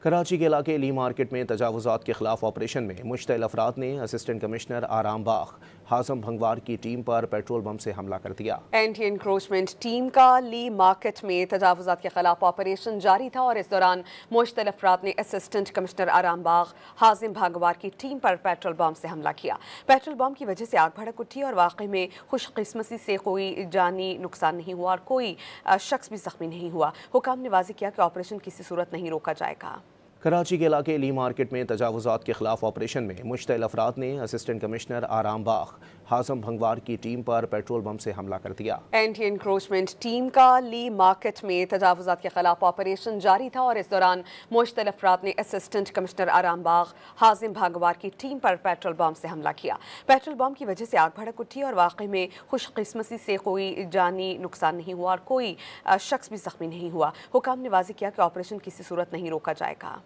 کراچی کے علاقے لی مارکیٹ میں تجاوزات کے خلاف آپریشن میں مشتعل افراد نے اسسٹنٹ کمشنر آرام باغ حازم بھنگوار کی ٹیم پر پیٹرول بم سے حملہ کر دیا۔ اینٹی انکروچمنٹ ٹیم کا لی مارکیٹ میں تجاوزات کے خلاف آپریشن جاری تھا اور اس دوران مشتعل افراد نے اسسٹنٹ کمشنر آرام باغ حازم بھنگوار کی ٹیم پر پیٹرول بم سے حملہ کیا۔ پیٹرول بم کی وجہ سے آگ بھڑک اٹھی اور واقعے میں خوش قسمتی سے کوئی جانی نقصان نہیں ہوا اور کوئی شخص بھی زخمی نہیں ہوا۔ حکام نے واضح کیا کہ آپریشن کسی صورت نہیں روکا جائے گا۔ کراچی کے علاقے لی مارکیٹ میں تجاوزات کے خلاف آپریشن میں مشتعل افراد نے اسسٹنٹ کمشنر آرام باغ حازم بھنگوار کی ٹیم پر پیٹرول بم سے حملہ کر دیا۔ اینٹی انکروچمنٹ ٹیم کا لی مارکیٹ میں تجاوزات کے خلاف آپریشن جاری تھا اور اس دوران مشتعل افراد نے اسسٹنٹ کمشنر آرام باغ حازم بھنگوار کی ٹیم پر پیٹرول بم سے حملہ کیا۔ پیٹرول بم کی وجہ سے آگ بھڑک اٹھی اور واقعے میں خوش قسمتی سے کوئی جانی نقصان نہیں ہوا اور کوئی شخص بھی زخمی نہیں ہوا۔ حکام نے واضح کیا کہ آپریشن کسی صورت نہیں روکا جائے گا۔